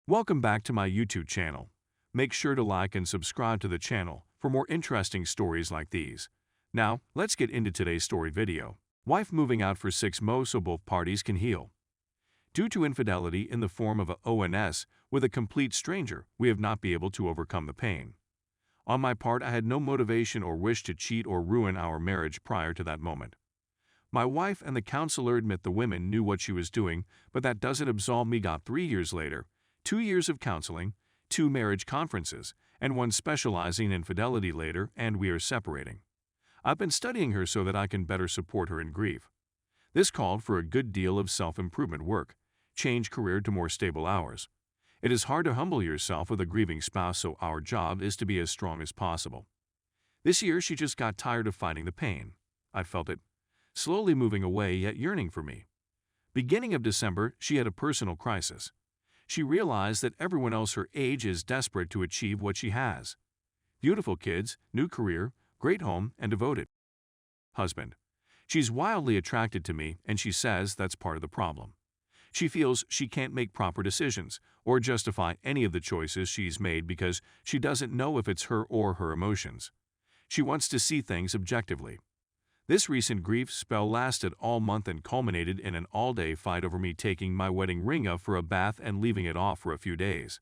Welcome back to my YouTube channel. Make sure to like and subscribe to the channel for more interesting stories like these. Now, let's get into today's story video. Wife moving out for 6 months so both parties can heal. Due to infidelity in the form of a ONS with a complete stranger, we have not been able to overcome the pain. On my part, I had no motivation or wish to cheat or ruin our marriage prior to that moment. My wife and the counselor admit the woman knew what she was doing, but that doesn't absolve me. Got 3 years later, 2 years of counseling, 2 marriage conferences, and 1 specializing in infidelity later, and we are separating. I've been studying her so that I can better support her in grief. This called for a good deal of self-improvement work, change career to more stable hours. It is hard to humble yourself with a grieving spouse, so our job is to be as strong as possible. This year, she just got tired of fighting the pain. I felt it, slowly moving away yet yearning for me. Beginning of December, she had a personal crisis. She realized that everyone else her age is desperate to achieve what she has. Beautiful kids, new career, great home, and devoted husband. She's wildly attracted to me, and she says that's part of the problem. She feels she can't make proper decisions or justify any of the choices she's made because she doesn't know if it's her or her emotions. She wants to see things objectively. This recent grief spell lasted all month and culminated in an all-day fight over me taking my wedding ring off for a bath and leaving it off for a few days.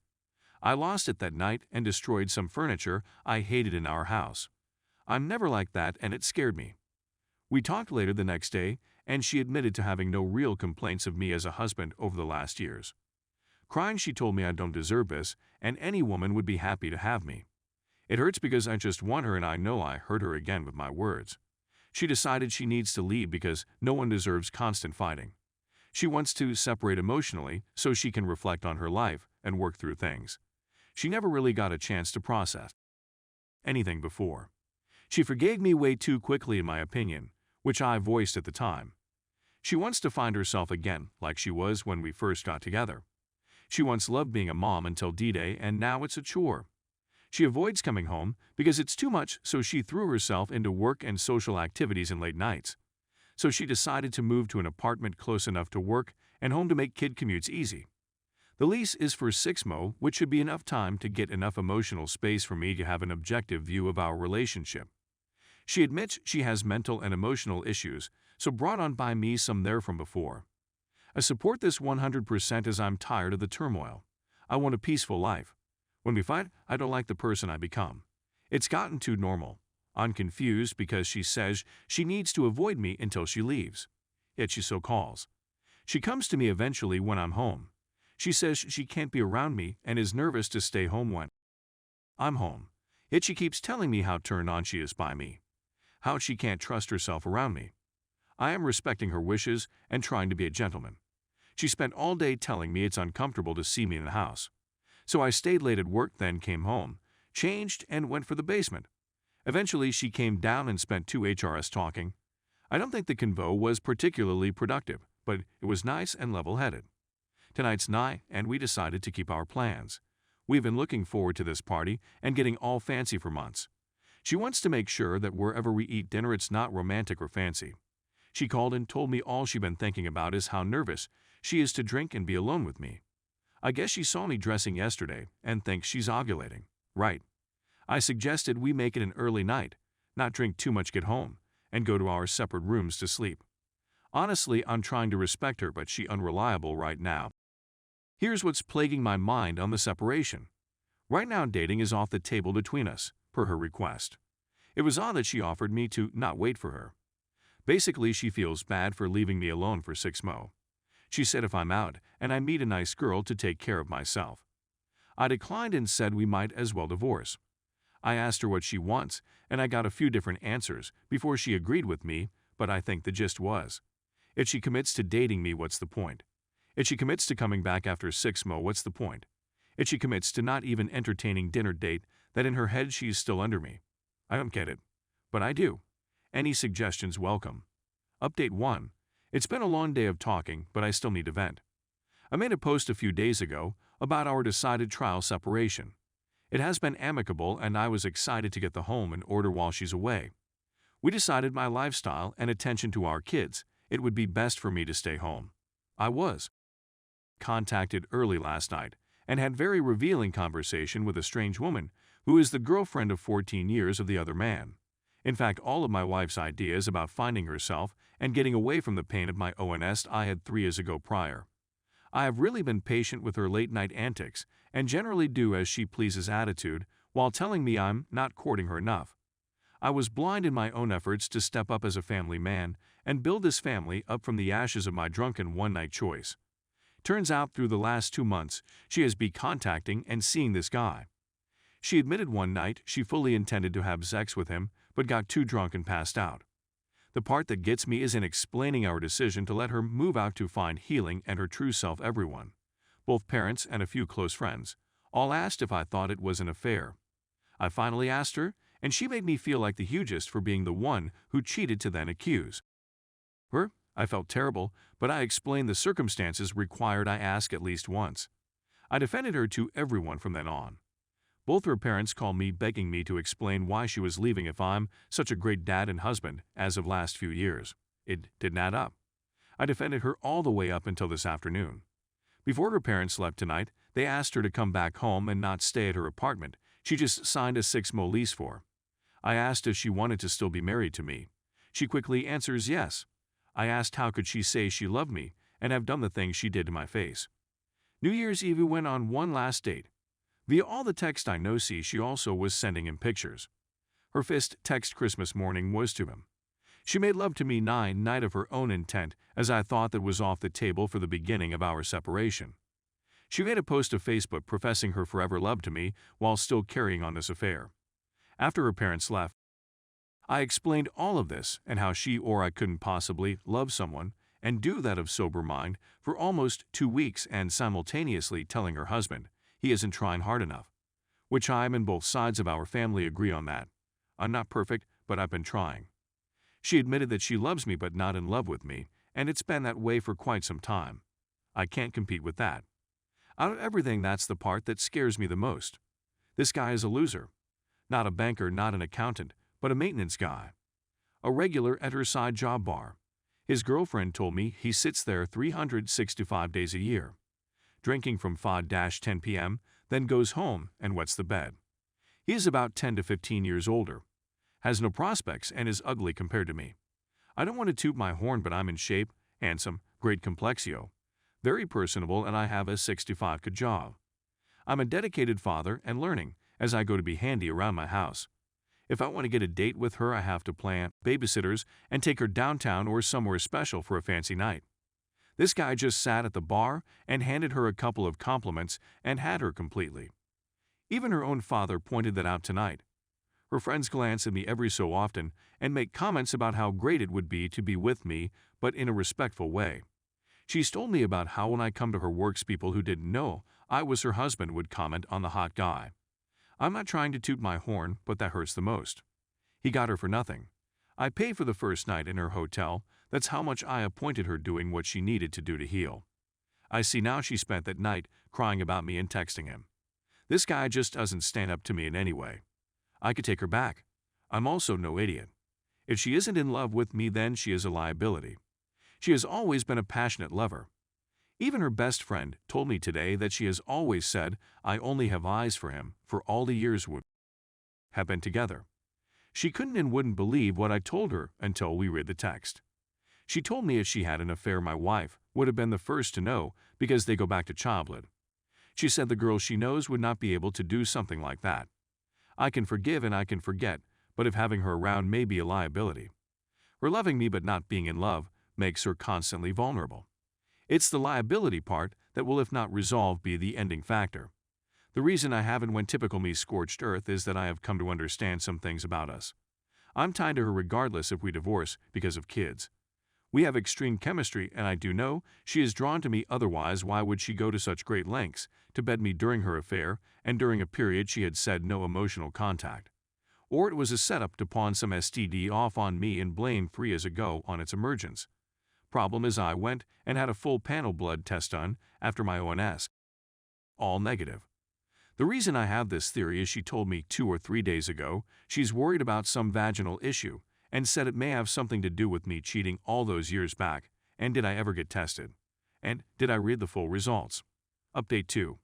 I lost it that night and destroyed some furniture I hated in our house. I'm never like that, and it scared me. We talked later the next day, and she admitted to having no real complaints of me as a husband over the last years. Crying, she told me I don't deserve this, and any woman would be happy to have me. It hurts because I just want her, and I know I hurt her again with my words. She decided she needs to leave because no one deserves constant fighting. She wants to separate emotionally so she can reflect on her life and work through things. She never really got a chance to process anything before. She forgave me way too quickly, in my opinion, which I voiced at the time. She wants to find herself again like she was when we first got together. She once loved being a mom until D-Day, and now it's a chore. She avoids coming home because it's too much, so she threw herself into work and social activities and late nights. So she decided to move to an apartment close enough to work and home to make kid commutes easy. The lease is for 6 months, which should be enough time to get enough emotional space for me to have an objective view of our relationship. She admits she has mental and emotional issues, so brought on by me some there from before. I support this 100% as I'm tired of the turmoil. I want a peaceful life. When we fight, I don't like the person I become. It's gotten too normal. I'm confused because she says she needs to avoid me until she leaves. Yet she so calls. She comes to me eventually when I'm home. She says she can't be around me and is nervous to stay home when I'm home. Yet she keeps telling me how turned on she is by me. How she can't trust herself around me. I am respecting her wishes and trying to be a gentleman. She spent all day telling me it's uncomfortable to see me in the house. So I stayed late at work, then came home, changed, and went for the basement. Eventually, she came down and spent 2 HRS talking. I don't think the convo was particularly productive, but it was nice and level-headed. Tonight's night, and we decided to keep our plans. We've been looking forward to this party and getting all fancy for months. She wants to make sure that wherever we eat dinner, it's not romantic or fancy. She called and told me all she's been thinking about is how nervous she is to drink and be alone with me. I guess she saw me dressing yesterday and thinks she's ovulating. Right. I suggested we make it an early night, not drink too much, get home, and go to our separate rooms to sleep. Honestly, I'm trying to respect her, but she's unreliable right now. Here's what's plaguing my mind on the separation. Right now, dating is off the table between us, per her request. It was odd that she offered me to not wait for her. Basically, she feels bad for leaving me alone for 6 months. She said if I'm out and I meet a nice girl to take care of myself. I declined and said we might as well divorce. I asked her what she wants, and I got a few different answers before she agreed with me, but I think the gist was, if she commits to dating me, what's the point? If she commits to coming back after 6 months, what's the point? If she commits to not even entertaining dinner date, that in her head she's still under me. I don't get it, but I do. Any suggestions welcome. Update 1. It's been a long day of talking, but I still need to vent. I made a post a few days ago about our decided trial separation. It has been amicable, and I was excited to get the home in order while she's away. We decided my lifestyle and attention to our kids, it would be best for me to stay home. I was contacted early last night, and had very revealing conversation with a strange woman who is the girlfriend of 14 years of the other man. In fact, all of my wife's ideas about finding herself and getting away from the pain of my ONS I had 3 years ago prior. I have really been patient with her late-night antics and generally do as she pleases attitude while telling me I'm not courting her enough. I was blind in my own efforts to step up as a family man and build this family up from the ashes of my drunken one-night choice. Turns out through the last 2 months, she has been contacting and seeing this guy. She admitted one night she fully intended to have sex with him but got too drunk and passed out. The part that gets me is in explaining our decision to let her move out to find healing and her true self. Everyone, both parents and a few close friends, all asked if I thought it was an affair. I finally asked her, and she made me feel like the hugest for being the one who cheated to then accuse her. I felt terrible, but I explained the circumstances required I ask at least once. I defended her to everyone from then on. Both her parents called me begging me to explain why she was leaving if I'm such a great dad and husband as of last few years. It didn't add up. I defended her all the way up until this afternoon. Before her parents left tonight, they asked her to come back home and not stay at her apartment she just signed a 6-month lease for. I asked if she wanted to still be married to me. She quickly answers yes. I asked how could she say she loved me and have done the things she did to my face. New Year's Eve we went on one last date. Via all the text I know she also was sending him pictures. Her first text Christmas morning was to him. She made love to me night of her own intent as I thought that was off the table for the beginning of our separation. She made a post to Facebook professing her forever love to me while still carrying on this affair. After her parents left, I explained all of this and how she or I couldn't possibly love someone and do that of sober mind for almost 2 weeks and simultaneously telling her husband he isn't trying hard enough, which I and both sides of our family agree on that. I'm not perfect, but I've been trying. She admitted that she loves me but not in love with me, and it's been that way for quite some time. I can't compete with that. Out of everything, that's the part that scares me the most. This guy is a loser. Not a banker, not an accountant, but a maintenance guy. A regular at her side job bar. His girlfriend told me he sits there 365 days a year, drinking from 5-10 p.m., then goes home and wets the bed. He is about 10 to 15 years older, has no prospects, and is ugly compared to me. I don't want to toot my horn, but I'm in shape, handsome, great complexio, very personable, and I have a 65K job. I'm a dedicated father and learning as I go to be handy around my house. If I want to get a date with her, I have to plan babysitters and take her downtown or somewhere special for a fancy night. This guy just sat at the bar and handed her a couple of compliments and had her completely. Even her own father pointed that out tonight. Her friends glance at me every so often and make comments about how great it would be to be with me, but in a respectful way. She's told me about how when I come to her works, people who didn't know I was her husband would comment on the hot guy. I'm not trying to toot my horn, but that hurts the most. He got her for nothing. I paid for the first night in her hotel. That's how much I appointed her doing what she needed to do to heal. I see now she spent that night crying about me and texting him. This guy just doesn't stand up to me in any way. I could take her back. I'm also no idiot. If she isn't in love with me, then she is a liability. She has always been a passionate lover. Even her best friend told me today that she has always said, I only have eyes for him for all the years we have been together. She couldn't and wouldn't believe what I told her until we read the text. She told me if she had an affair, my wife would have been the first to know because they go back to childhood. She said the girl she knows would not be able to do something like that. I can forgive and I can forget, but if having her around may be a liability. Her loving me but not being in love makes her constantly vulnerable. It's the liability part that will, if not resolved, be the ending factor. The reason I haven't went typical me scorched earth is that I have come to understand some things about us. I'm tied to her regardless if we divorce because of kids. We have extreme chemistry, and I do know she is drawn to me, otherwise why would she go to such great lengths to bed me during her affair and during a period she had said no emotional contact? Or it was a setup to pawn some STD off on me and blame 3 years ago on its emergence. Problem is I went and had a full panel blood test done after my ONS. All negative. The reason I have this theory is she told me 2 or 3 days ago she's worried about some vaginal issue and said it may have something to do with me cheating all those years back, and did I ever get tested? And did I read the full results? Update 2.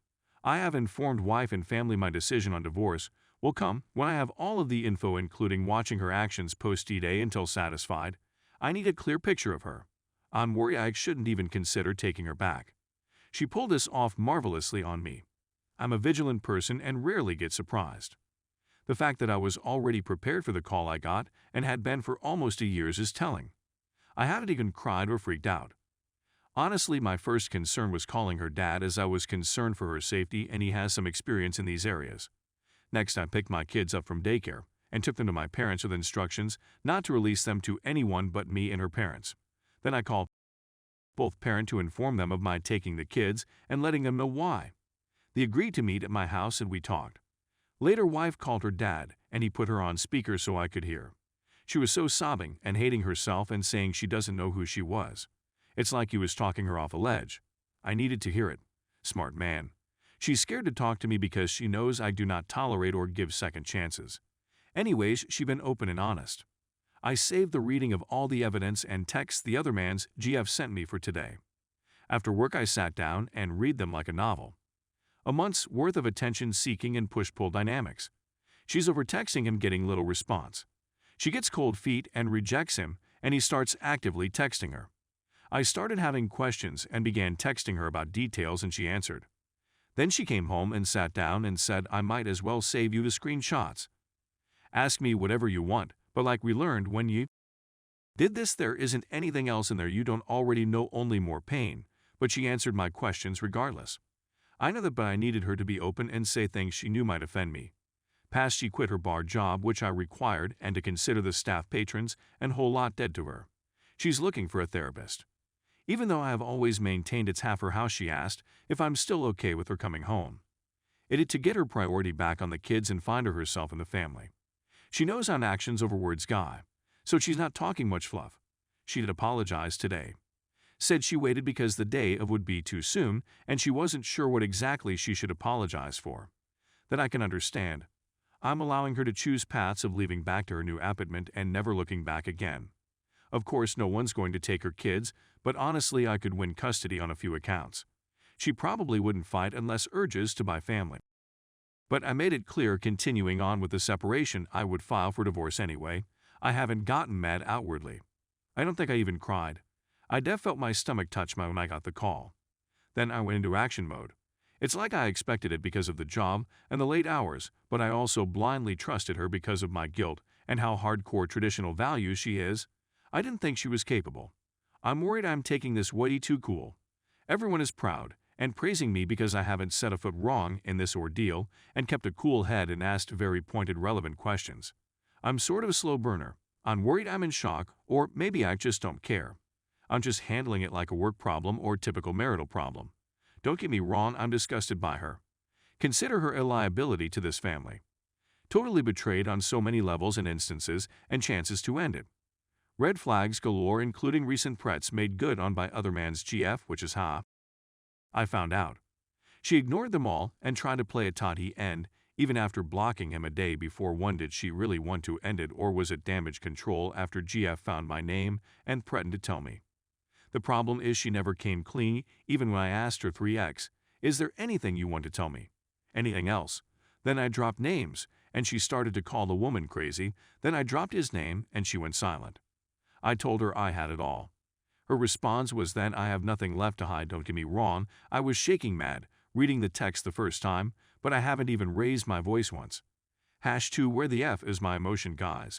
I have informed wife and family my decision on divorce will come when I have all of the info, including watching her actions post-D-Day until satisfied. I need a clear picture of her. I'm worried I shouldn't even consider taking her back. She pulled this off marvelously on me. I'm a vigilant person and rarely get surprised. The fact that I was already prepared for the call I got and had been for almost a year is telling. I haven't even cried or freaked out. Honestly, my first concern was calling her dad, as I was concerned for her safety and he has some experience in these areas. Next, I picked my kids up from daycare and took them to my parents with instructions not to release them to anyone but me and her parents. Then I called both parents to inform them of my taking the kids and letting them know why. They agreed to meet at my house and we talked. Later, wife called her dad and he put her on speaker so I could hear. She was so sobbing and hating herself and saying she doesn't know who she was. It's like he was talking her off a ledge. I needed to hear it. Smart man. She's scared to talk to me because she knows I do not tolerate or give second chances. Anyways, she's been open and honest. I saved the reading of all the evidence and texts the other man's GF sent me for today. After work, I sat down and read them like a novel. A month's worth of attention-seeking and push-pull dynamics. She's over texting him, getting little response. She gets cold feet and rejects him, and he starts actively texting her. I started having questions and began texting her about details, and she answered. Then she came home and sat down and said I might as well save you the screenshots. Ask me whatever you want, but like we learned when you did this, there isn't anything else in there you don't already know, only more pain. But she answered my questions regardless. I know that, but I needed her to be open and say things she knew might offend me. Past, she quit her bar job, which I required, and to consider the staff patrons and whole lot dead to her. She's looking for a therapist. Even though I have always maintained it's half her house, she asked if I'm still okay with her coming home. It is to get her priority back on the kids and find her herself in the family. She knows I'm actions over words guy, so she's not talking much fluff. She did apologize today. Said she waited because the day of would be too soon and she wasn't sure what exactly she should apologize for. That I can understand. I'm allowing her to choose paths of leaving back to her new apartment and never looking back again. Of course, no one's going to take her kids, but honestly, I could win custody on a few accounts. She probably wouldn't fight unless urges to buy family. But I made it clear, continuing on with the separation, I would file for divorce anyway. I haven't gotten mad outwardly. I don't think I even cried. I felt my stomach touch when I got the call. Then I went into action mode. It's like I expected it because of the job and the late hours, but I also blindly trusted her because of my guilt and how hardcore traditional values she is. I didn't think she was capable. I'm worried I'm taking this way too cool. Everyone is proud and praising me because I haven't set a foot wrong in this ordeal and kept a cool head and asked very pointed, relevant questions. I'm sort of a slow burner. I'm worried I'm in shock, or maybe I just don't care. I'm just handling it like a work problem or typical marital problem. Don't get me wrong, I'm disgusted by her. Consider her a liability to this family. Totally betrayed on so many levels and instances and chances to end it. Red flags galore, including recent threats made good on by other man's GF, which is how I found out. She ignored them all and tried to play a totty end, even after blocking him a day before. One, did she really want to end it, or was it damage control after GF found my name and threatened to tell me? The problem is she never came clean, even when I asked her 3x, is there anything you want to tell me? Anything else? Then I dropped names, and she started to call the woman crazy. Then I dropped his name, and she went silent. I told her I had it all. Her response was, then I have nothing left to hide. Don't get me wrong, I was shaking mad, reading the text the first time, but I haven't even raised my voice once. #2 Where the F is my emotion, guys?